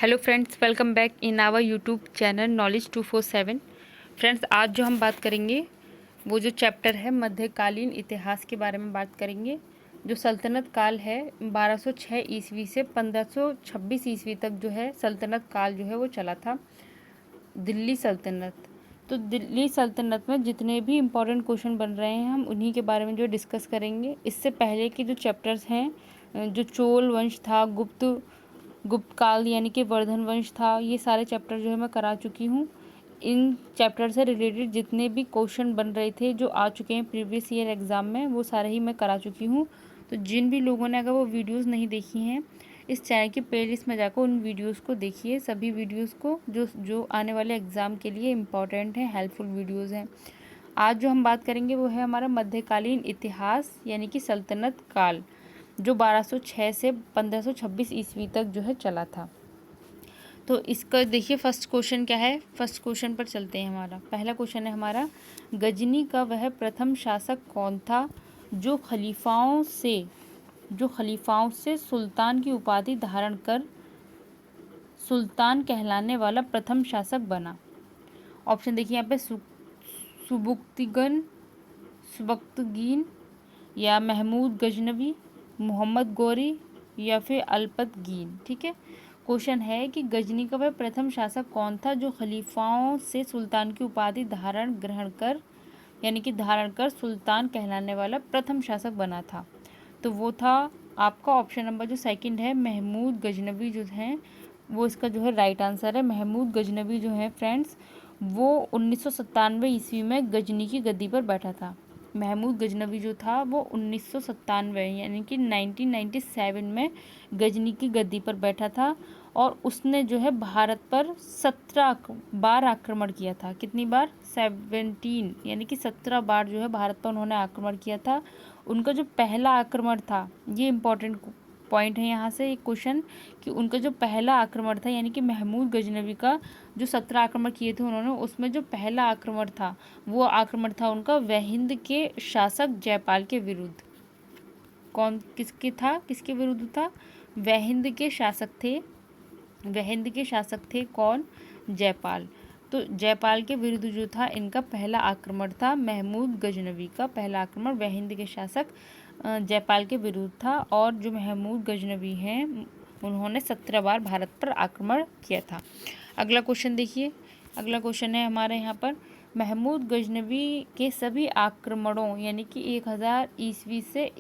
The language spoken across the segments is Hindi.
Hello friends, welcome back in our YouTube channel knowledge 247। Friends, आज जो हम बात करेंगे वो जो चैप्टर है मध्यकालीन इतिहास के बारे में बात करेंगे। जो सल्तनत काल है 1206 ईस्वी से 1526 ईस्वी तक जो है सल्तनत काल जो है वो चला था, दिल्ली सल्तनत। तो दिल्ली सल्तनत में जितने भी इम्पोर्टेंट क्वेश्चन बन रहे हैं हम उन्हीं के बारे में जो डिस्कस करेंगे। इससे पहले के जो चैप्टर्स हैं, जो चोल वंश था, गुप्त काल यानी कि वर्धन वंश था, ये सारे चैप्टर जो है मैं करा चुकी हूँ। इन चैप्टर से रिलेटेड जितने भी क्वेश्चन बन रहे थे जो आ चुके हैं प्रीवियस ईयर एग्ज़ाम में, वो सारे ही मैं करा चुकी हूँ। तो जिन भी लोगों ने अगर वो वीडियोस नहीं देखी हैं, इस चैनल की प्लेलिस्ट में जाकर उन वीडियोस को देखिए, सभी वीडियोस को जो जो आने वाले एग्ज़ाम के लिए इम्पॉर्टेंट हैं, हेल्पफुल वीडियोज़ हैं। आज जो हम बात करेंगे वो है हमारा मध्यकालीन इतिहास यानी कि सल्तनत काल, जो 1206 से 1526 ईस्वी तक जो है चला था। तो इसका देखिए फर्स्ट क्वेश्चन क्या है। फर्स्ट क्वेश्चन पर चलते हैं। हमारा पहला क्वेश्चन है हमारा, गजनी का वह प्रथम शासक कौन था जो खलीफाओं से सुल्तान की उपाधि धारण कर सुल्तान कहलाने वाला प्रथम शासक बना। ऑप्शन देखिए यहाँ पे, सुबक्तगीन या महमूद गजनवी, मोहम्मद गौरी या फिर अल्पतगीन। ठीक है, क्वेश्चन है कि गजनी का वह प्रथम शासक कौन था जो खलीफाओं से सुल्तान की उपाधि धारण कर सुल्तान कहलाने वाला प्रथम शासक बना था। तो वो था आपका ऑप्शन नंबर जो सेकंड है, महमूद गजनवी जो हैं, वो इसका जो है राइट आंसर है। महमूद गजनवी जो है फ्रेंड्स, वो 1997 ईस्वी में गजनी की गद्दी पर बैठा था। महमूद गजनवी जो था वो 1997 यानी कि 1997 में गजनी की गद्दी पर बैठा था और उसने जो है भारत पर 17 बार आक्रमण किया था। कितनी बार? 17 यानी कि 17 बार जो है भारत पर उन्होंने आक्रमण किया था। उनका जो पहला आक्रमण था, ये इम्पोर्टेंट पॉइंट है यहाँ से एक क्वेश्चन, कि उनका जो पहला आक्रमण था यानी कि महमूद गजनवी का जो 17 आक्रमण किए थे उन्होंने, उसमें जो पहला आक्रमण था वो आक्रमण था उनका वहिंद के शासक जयपाल के विरुद्ध। किसके विरुद्ध था? वहिंद के शासक थे कौन? जयपाल। तो जयपाल के विरुद्ध जो था इनका पहला आक्रमण था। महमूद गजनवी का पहला आक्रमण वहिंद के शासक जयपाल के विरुद्ध था और जो महमूद गजनवी हैं उन्होंने 17 बार भारत पर आक्रमण किया था। अगला क्वेश्चन देखिए। अगला क्वेश्चन है हमारे यहाँ पर, महमूद गजनवी के सभी आक्रमणों यानी कि 1000 ईस्वी से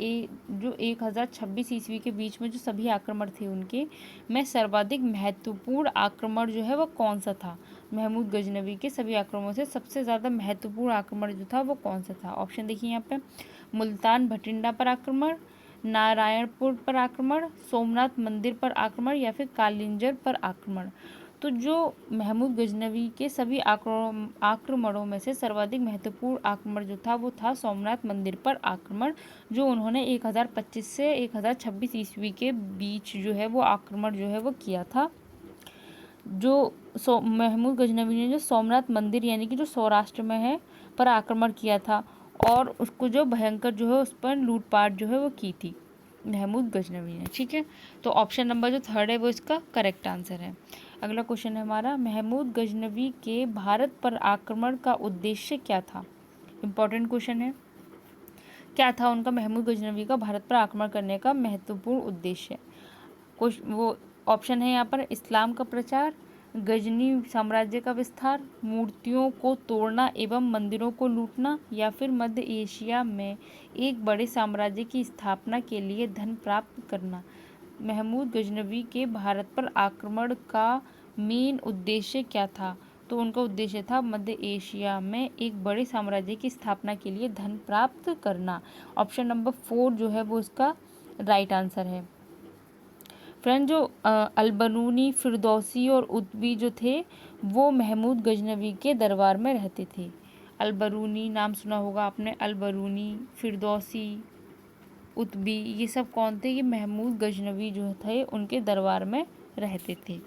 जो 1026 ईस्वी के बीच में जो सभी आक्रमण थे उनके में सर्वाधिक महत्वपूर्ण आक्रमण जो है वो कौन सा था? महमूद गजनवी के सभी आक्रमणों से सबसे ज़्यादा महत्वपूर्ण आक्रमण जो था वो कौन सा था? ऑप्शन देखिए यहाँ पे, मुल्तान भटिंडा पर आक्रमण, नारायणपुर पर आक्रमण, सोमनाथ मंदिर पर आक्रमण या फिर कालिंजर पर आक्रमण। तो जो महमूद गजनवी के सभी आक्रमणों में से सर्वाधिक महत्वपूर्ण आक्रमण जो था वो था सोमनाथ मंदिर पर आक्रमण, जो उन्होंने 1025 से 1026 ईस्वी के बीच जो है वो आक्रमण जो है वो किया था। जो महमूद गजनवी ने जो सोमनाथ मंदिर यानी कि जो सौराष्ट्र में है पर आक्रमण किया था और उसको जो भयंकर जो है उस पर लूटपाट जो है वो की थी महमूद गजनवी ने। ठीक है, तो ऑप्शन नंबर जो थर्ड है वो इसका करेक्ट आंसर है। अगला क्वेश्चन है हमारा, महमूद गजनवी के भारत पर आक्रमण का उद्देश्य क्या था? इम्पोर्टेंट क्वेश्चन है। क्या था उनका महमूद गजनवी का भारत पर आक्रमण करने का महत्वपूर्ण उद्देश्य? वो ऑप्शन है यहाँ पर, इस्लाम का प्रचार, गजनी साम्राज्य का विस्तार, मूर्तियों को तोड़ना एवं मंदिरों को लूटना या फिर मध्य एशिया में एक बड़े साम्राज्य की स्थापना के लिए धन प्राप्त करना। महमूद गजनवी के भारत पर आक्रमण का मेन उद्देश्य क्या था? तो उनका उद्देश्य था मध्य एशिया में एक बड़े साम्राज्य की स्थापना के लिए धन प्राप्त करना। ऑप्शन नंबर 4 जो है वो इसका राइट आंसर है। फ्रेंड, जो अलबरूनी, फिरदौसी और उतबी जो थे वो महमूद गजनवी के दरबार में रहते थे। अलबरूनी नाम सुना होगा आपने, अलबरूनी, फिरदौसी, उतबी, ये सब कौन थे? ये महमूद गजनवी जो थे उनके दरबार में रहते थे।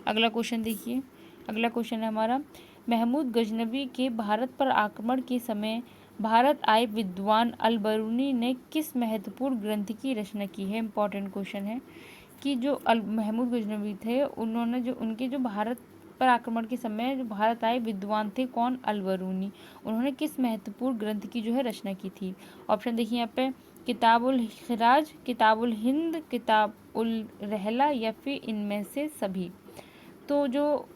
अगला क्वेश्चन देखिए। अगला क्वेश्चन है हमारा, महमूद गजनवी के भारत पर आक्रमण के समय भारत आए विद्वान अलबरूनी ने किस महत्वपूर्ण ग्रंथ की रचना की है? इम्पॉर्टेंट क्वेश्चन है। कि जो महमूद गजनवी थे उन्होंने जो उनके जो भारत पर आक्रमण के समय जो भारत आए विद्वान थे कौन? अल-बरूनी। उन्होंने किस महत्वपूर्ण ग्रंथ की जो है रचना की थी? ऑप्शन देखिए यहाँ पे किताबुल खिराज, किताबुल हिंद, किताबुल रहला या फिर इनमें से सभी। तो जो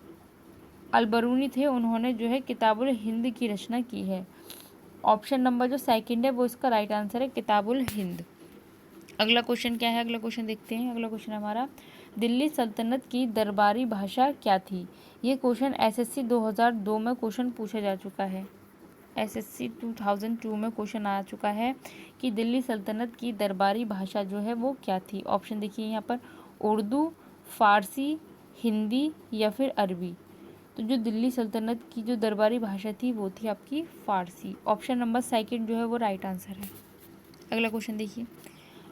अल-बरूनी थे उन्होंने जो है किताबुल हिंद की रचना की है। ऑप्शन नंबर जो सेकंड है वो इसका राइट आंसर है, किताबुल हिंद। अगला क्वेश्चन क्या है? अगला क्वेश्चन देखते हैं। अगला क्वेश्चन हमारा, दिल्ली सल्तनत की दरबारी भाषा क्या थी? ये क्वेश्चन एसएससी 2002 में क्वेश्चन पूछा जा चुका है। एसएससी 2002 में क्वेश्चन आ चुका है कि दिल्ली सल्तनत की दरबारी भाषा जो है वो क्या थी? ऑप्शन देखिए यहाँ पर, उर्दू, फारसी, हिंदी या फिर अरबी। तो जो दिल्ली सल्तनत की जो दरबारी भाषा थी वो थी आपकी फारसी। ऑप्शन नंबर सेकंड जो है वो राइट आंसर है। अगला क्वेश्चन देखिए।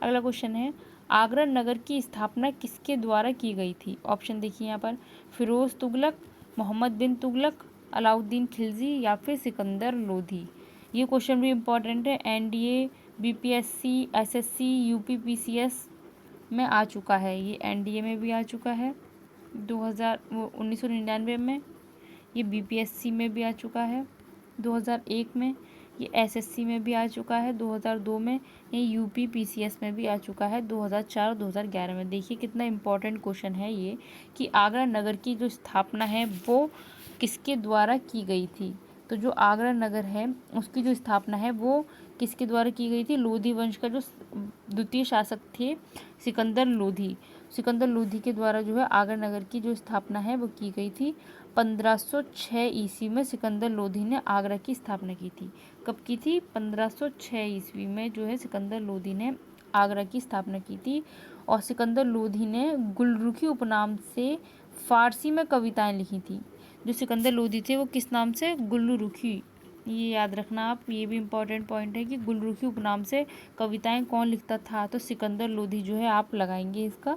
अगला क्वेश्चन है, आगरा नगर की स्थापना किसके द्वारा की गई थी? ऑप्शन देखिए यहाँ पर, फिरोज तुगलक, मोहम्मद बिन तुगलक, अलाउद्दीन खिलजी या फिर सिकंदर लोधी। ये क्वेश्चन भी इम्पॉर्टेंट है, एनडीए, बीपीएससी, एसएससी, यूपीपीसीएस में आ चुका है। ये एनडीए में भी आ चुका है 1999 में, ये बीपीएससी में भी आ चुका है 2001 में, ये एसएससी में भी आ चुका है 2002 में, ये यूपीपीसीएस में भी आ चुका है 2004 और 2011 में। देखिए कितना इम्पोर्टेंट क्वेश्चन है ये कि आगरा नगर की जो स्थापना है वो किसके द्वारा की गई थी? तो जो आगरा नगर है उसकी जो स्थापना है वो किसके द्वारा की गई थी? लोधी वंश का जो द्वितीय शासक थे सिकंदर लोधी, सिकंदर लोधी के द्वारा जो है आगरा नगर की जो स्थापना है वो की गई थी। 1506 ईस्वी में सिकंदर लोधी ने आगरा की स्थापना की थी। कब की थी? 1506 ईस्वी में जो है सिकंदर लोधी ने आगरा की स्थापना की थी। और सिकंदर लोधी ने गुलरुखी उपनाम से फारसी में कविताएं लिखी थी। जो सिकंदर लोधी थे वो किस नाम से? गुलरुखी। ये याद रखना आप, ये भी इम्पोर्टेंट पॉइंट है कि गुलरुखी उपनाम से कविताएं कौन लिखता था? तो सिकंदर लोधी जो है आप लगाएंगे इसका।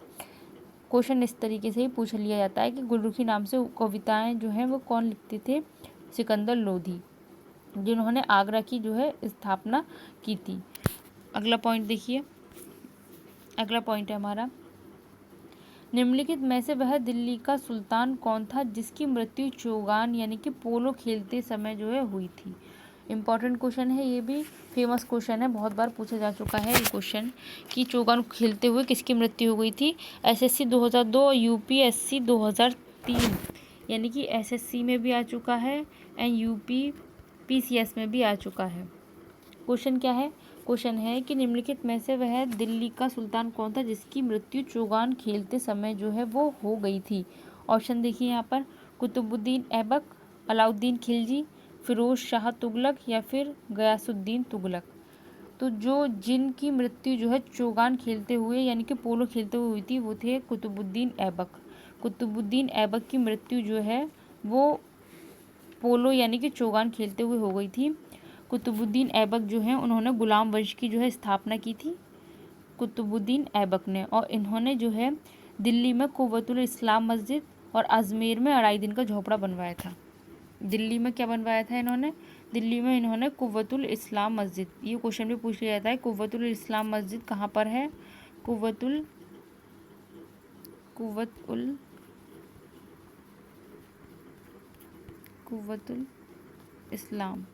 क्वेश्चन इस तरीके से ही पूछ लिया जाता है कि गुलरुखी नाम से कविताएं जो हैं वो कौन लिखते थे? सिकंदर लोधी, जिन्होंने आगरा की जो है स्थापना की थी। अगला पॉइंट देखिए। अगला पॉइंट है हमारा, निम्नलिखित में से वह दिल्ली का सुल्तान कौन था जिसकी मृत्यु चौगान यानी कि पोलो खेलते समय जो है हुई थी? इम्पॉर्टेंट क्वेश्चन है, ये भी फेमस क्वेश्चन है, बहुत बार पूछा जा चुका है ये क्वेश्चन कि चौगान खेलते हुए किसकी मृत्यु हो गई थी? एसएससी 2002 और यूपीएससी 2003, यानी कि एसएससी में भी आ चुका है एंड यूपीपीसीएस में भी आ चुका है। क्वेश्चन क्या है? क्वेश्चन है कि निम्नलिखित में से वह दिल्ली का सुल्तान कौन था जिसकी मृत्यु चौगान खेलते समय जो है वो हो गई थी? ऑप्शन देखिए यहाँ पर, कुतुबुद्दीन ऐबक, अलाउद्दीन खिलजी, फिरोज शाह तुगलक या फिर गयासुद्दीन तुगलक। तो जो जिनकी मृत्यु जो है चौगान खेलते हुए यानी कि पोलो खेलते हुए हुई थी वो थे कुतुबुद्दीन ऐबक। कुतुबुद्दीन ऐबक की मृत्यु जो है वो पोलो यानी कि चौगान खेलते हुए हो गई थी। कुतुबुद्दीन ऐबक जो हैं उन्होंने गुलाम वंश की जो है स्थापना की थी, कुतुबुद्दीन ऐबक ने। और इन्होंने जो है दिल्ली में कुव्वतुल इस्लाम मस्जिद और अजमेर में 2.5 दिन का झोपड़ा बनवाया था। दिल्ली में क्या बनवाया था इन्होंने? दिल्ली में इन्होंने कुव्वतुल इस्लाम मस्जिद, ये क्वेश्चन भी पूछ लिया जाता है, कुव्वतुल इस्लाम मस्जिद कहाँ पर है? कुव्वतुल इस्लाम,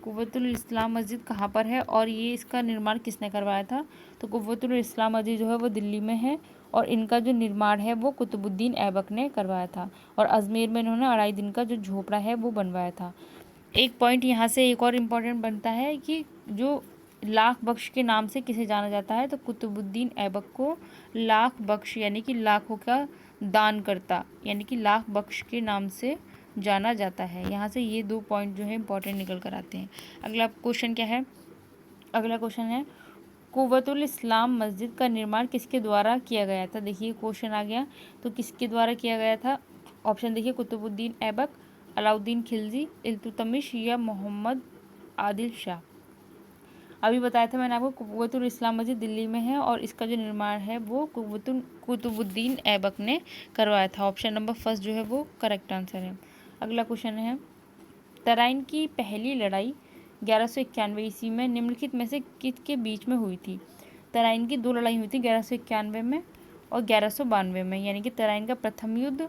कुव्वतुल इस्लाम मस्जिद कहाँ पर है और ये इसका निर्माण किसने करवाया था? तो कुव्वतुल इस्लाम मस्जिद जो है वो दिल्ली में है और इनका जो निर्माण है वो कुतुबुद्दीन ऐबक ने करवाया था। और अजमेर में इन्होंने 2.5 दिन का जो झोपड़ा है वो बनवाया था। एक पॉइंट यहाँ से एक और इम्पॉर्टेंट बनता है कि जो लाख बख्श के नाम से किसे जाना जाता है? तो कुतुबुद्दीन ऐबक को लाख बख्श यानी कि लाखों का दान करता यानी कि लाख बख्श के नाम से जाना जाता है। यहाँ से ये 2 पॉइंट जो है इम्पोर्टेंट निकल कर आते हैं। अगला क्वेश्चन क्या है? अगला क्वेश्चन है, कुव्वतुल इस्लाम मस्जिद का निर्माण किसके द्वारा किया गया था? देखिए क्वेश्चन आ गया, तो किसके द्वारा किया गया था? ऑप्शन देखिए, कुतुबुद्दीन ऐबक, अलाउद्दीन खिलजी, इल्तुतमिश या मोहम्मद आदिल शाह। अभी बताया था मैंने आपको, कुव्वतुल इस्लाम मस्जिद दिल्ली में है और इसका जो निर्माण है वो कुतुबुद्दीन ऐबक ने करवाया था। ऑप्शन नंबर फर्स्ट जो है वो करेक्ट आंसर है। अगला क्वेश्चन है, तराइन की पहली लड़ाई 1191 ईस्वी में निम्नलिखित में से किसके बीच में हुई थी? तराइन की 2 लड़ाई हुई थी 1191 में और 1192 में, यानी कि तराइन का प्रथम युद्ध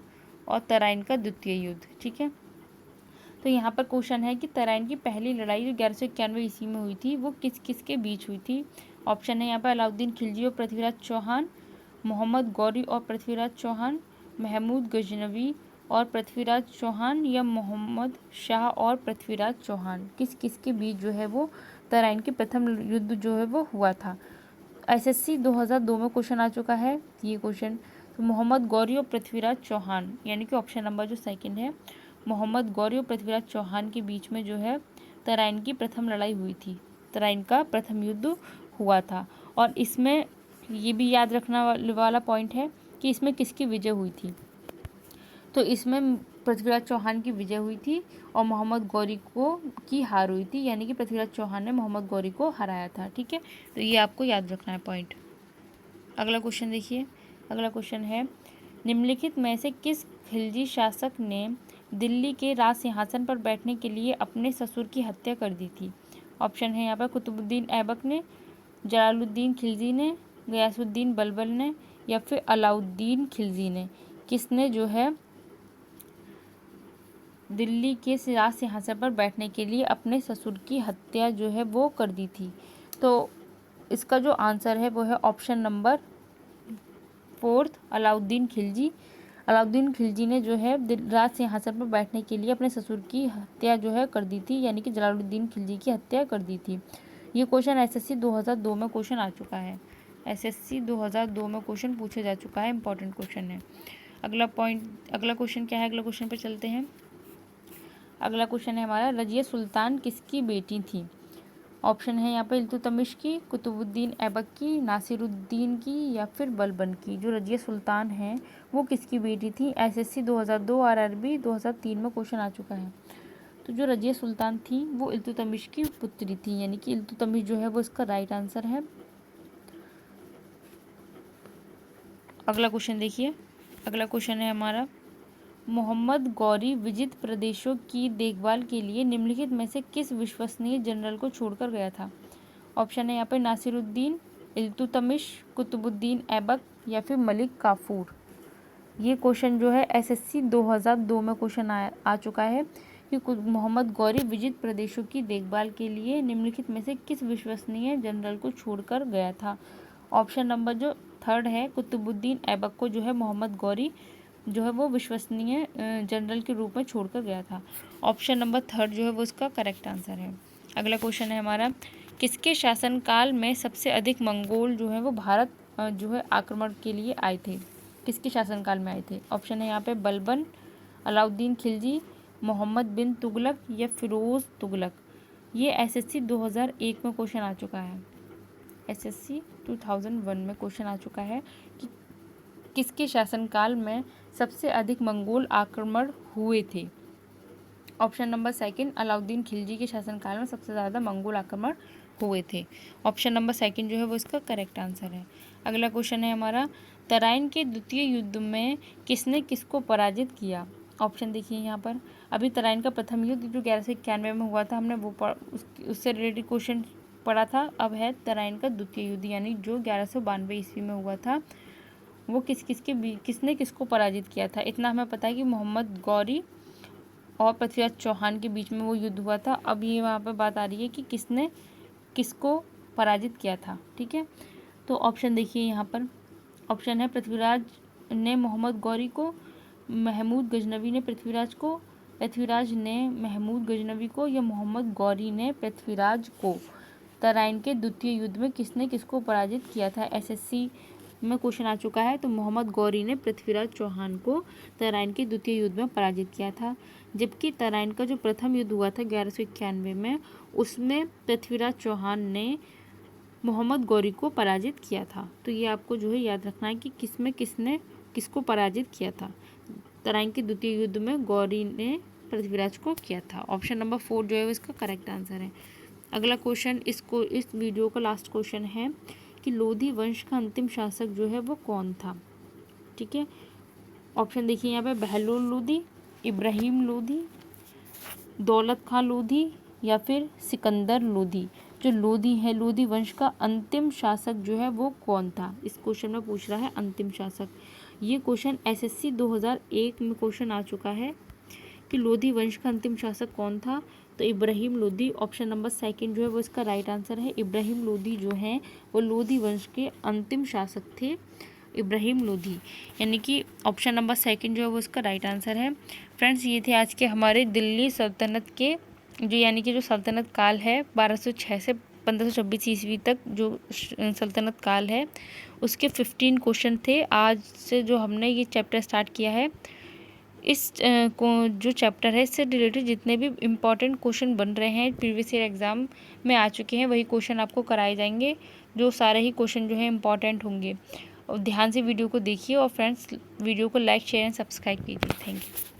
और तराइन का द्वितीय युद्ध। ठीक है, तो यहाँ पर क्वेश्चन है कि तराइन की पहली लड़ाई जो 1191 ईस्वी में हुई थी वो किस किस के बीच हुई थी। ऑप्शन है यहाँ पर अलाउद्दीन खिलजी और पृथ्वीराज चौहान, मोहम्मद गौरी और पृथ्वीराज चौहान, महमूद गजनवी और पृथ्वीराज चौहान, या मोहम्मद शाह और पृथ्वीराज चौहान। किस किस के बीच जो है वो तराइन के प्रथम युद्ध जो है वो हुआ था। एसएससी 2002 में क्वेश्चन आ चुका है ये क्वेश्चन। तो मोहम्मद गौरी और पृथ्वीराज चौहान, यानी कि ऑप्शन नंबर जो सेकंड है, मोहम्मद गौरी और पृथ्वीराज चौहान के बीच में जो है तराइन की प्रथम लड़ाई हुई थी, तराइन का प्रथम युद्ध हुआ था। और इसमें ये भी याद रखना वाला पॉइंट है कि इसमें किसकी विजय हुई थी। तो इसमें पृथ्वीराज चौहान की विजय हुई थी और मोहम्मद गौरी को की हार हुई थी, यानी कि पृथ्वीराज चौहान ने मोहम्मद गौरी को हराया था। ठीक है, तो ये आपको याद रखना है पॉइंट। अगला क्वेश्चन देखिए, अगला क्वेश्चन है निम्नलिखित में से किस खिलजी शासक ने दिल्ली के राज सिंहासन पर बैठने के लिए अपने ससुर की हत्या कर दी थी। ऑप्शन है यहाँ पर कुतुबुद्दीन ऐबक ने, जलालुद्दीन खिलजी ने, गयासुद्दीन बलबल ने, या फिर अलाउद्दीन खिलजी ने। किसने जो है दिल्ली के राज सिंहासन पर बैठने के लिए अपने ससुर की हत्या जो है वो कर दी थी। तो इसका जो आंसर है वो है ऑप्शन नंबर 4 अलाउद्दीन खिलजी। अलाउद्दीन खिलजी ने जो है राज सिंहासन पर बैठने के लिए अपने ससुर की हत्या जो है कर दी थी, यानी कि जलालुद्दीन खिलजी की हत्या कर दी थी। ये क्वेश्चन एसएससी 2002 में क्वेश्चन आ चुका है। एसएससी 2002 में क्वेश्चन पूछा जा चुका है, इंपॉर्टेंट क्वेश्चन है। अगला क्वेश्चन क्या है, अगला क्वेश्चन पर चलते हैं। अगला क्वेश्चन है हमारा, रजिया सुल्तान किसकी बेटी थी। ऑप्शन है यहाँ पर इल्तुतमिश की, कुतुबुद्दीन ऐबक की, नासिरुद्दीन की, या फिर बलबन की। जो रजिया सुल्तान है वो किसकी बेटी थी। एसएससी 2002 आरआरबी 2003 में क्वेश्चन आ चुका है। तो जो रजिया सुल्तान थी वो इल्तुतमिश की पुत्री थी, यानी कि इल्तुतमिश जो है वो इसका राइट आंसर है। अगला क्वेश्चन देखिए, अगला क्वेश्चन है हमारा, मोहम्मद गौरी विजित प्रदेशों की देखभाल के लिए निम्नलिखित में से किस विश्वसनीय जनरल को छोड़कर गया था। ऑप्शन है यहाँ पर नासिरुद्दीन, इल्तुतमिश, कुतुबुद्दीन ऐबक, या फिर मलिक काफूर। ये क्वेश्चन जो है एसएससी 2002 में क्वेश्चन आ चुका है कि मोहम्मद गौरी विजित प्रदेशों की देखभाल के लिए निम्नलिखित में से किस विश्वसनीय जनरल को छोड़कर गया था। ऑप्शन नंबर जो 3 है, कुतुबुद्दीन ऐबक को जो है मोहम्मद गौरी जो है वो विश्वसनीय जनरल के रूप में छोड़कर गया था। ऑप्शन नंबर 3 जो है वो इसका करेक्ट आंसर है। अगला क्वेश्चन है हमारा, किसके शासनकाल में सबसे अधिक मंगोल जो है वो भारत जो है आक्रमण के लिए आए थे। किसके शासनकाल में आए थे। ऑप्शन है यहाँ पे बलबन, अलाउद्दीन खिलजी, मोहम्मद बिन तुगलक, या फिरोज़ तुगलक। ये एसएससी 2001 में क्वेश्चन आ चुका है। एसएससी 2001 में क्वेश्चन आ चुका है कि किसके शासनकाल में सबसे अधिक मंगोल आक्रमण हुए थे। ऑप्शन नंबर 2 अलाउद्दीन खिलजी के शासनकाल में सबसे ज़्यादा मंगोल आक्रमण हुए थे। ऑप्शन नंबर 2 जो है वो इसका करेक्ट आंसर है। अगला क्वेश्चन है हमारा, तराइन के द्वितीय युद्ध में किसने किसको पराजित किया। ऑप्शन देखिए यहाँ पर, अभी तराइन का प्रथम युद्ध जो 1191 में हुआ था, हमने वो उससे रिलेटेड क्वेश्चन पढ़ा था। अब है तराइन का द्वितीय युद्ध, यानी जो 1192 ईस्वी में हुआ था, वो किसने किसको पराजित किया था। इतना हमें पता है कि मोहम्मद गौरी और पृथ्वीराज चौहान के बीच में वो युद्ध हुआ था। अब ये वहाँ पर बात आ रही है कि किसने किसको पराजित किया था। ठीक है, तो ऑप्शन देखिए यहाँ पर, ऑप्शन है पृथ्वीराज ने मोहम्मद गौरी को, महमूद गजनवी ने पृथ्वीराज को, पृथ्वीराज ने महमूद गजनवी को, या मोहम्मद गौरी ने पृथ्वीराज को। तराइन के द्वितीय युद्ध में किसने किसको पराजित किया था, एसएससी में क्वेश्चन आ चुका है। तो मोहम्मद गौरी ने पृथ्वीराज चौहान को तराइन के द्वितीय युद्ध में पराजित किया था, जबकि तराइन का जो प्रथम युद्ध हुआ था 1191 में, उसमें पृथ्वीराज चौहान ने मोहम्मद गौरी को पराजित किया था। तो ये आपको जो है याद रखना है कि किसमें किसने किसको पराजित किया था। तराइन के द्वितीय युद्ध में गौरी ने पृथ्वीराज को किया था। ऑप्शन नंबर 4 जो है इसका करेक्ट आंसर है। अगला क्वेश्चन, इस वीडियो का लास्ट क्वेश्चन है कि लोधी वंश का अंतिम शासक जो है वो कौन था। ठीक है, ऑप्शन देखिए यहाँ पे, बहलोल लोधी, इब्राहिम लोधी, दौलत खां लोधी, या फिर सिकंदर लोधी। जो लोधी है, लोधी वंश का अंतिम शासक जो है वो कौन था। इस क्वेश्चन में पूछ रहा है अंतिम शासक। ये क्वेश्चन SSC 2001 में क्वेश्चन आ चुका है कि लोधी वंश का अंतिम शासक कौन था। तो Ibrahim Lodhi, option number second जो है वो इसका राइट आंसर है। इब्राहिम लोधी जो हैं वो लोधी वंश के अंतिम शासक थे, इब्राहिम लोधी, यानी कि ऑप्शन नंबर सेकंड जो है वो इसका राइट आंसर है। फ्रेंड्स, ये थे आज के हमारे दिल्ली सल्तनत के जो यानी कि जो सल्तनत काल है 1206 से 1526 ईस्वी तक जो सल्तनत काल है उसके 15 क्वेश्चन थे। आज से जो हमने ये चैप्टर स्टार्ट किया है, इस जो चैप्टर है इससे रिलेटेड जितने भी इम्पॉर्टेंट क्वेश्चन बन रहे हैं प्रीवियस ईयर एग्ज़ाम में आ चुके हैं वही क्वेश्चन आपको कराए जाएंगे, जो सारे ही क्वेश्चन जो है इम्पॉर्टेंट होंगे। और ध्यान से वीडियो को देखिए और फ्रेंड्स वीडियो को लाइक शेयर एंड सब्सक्राइब कीजिए। Thank you.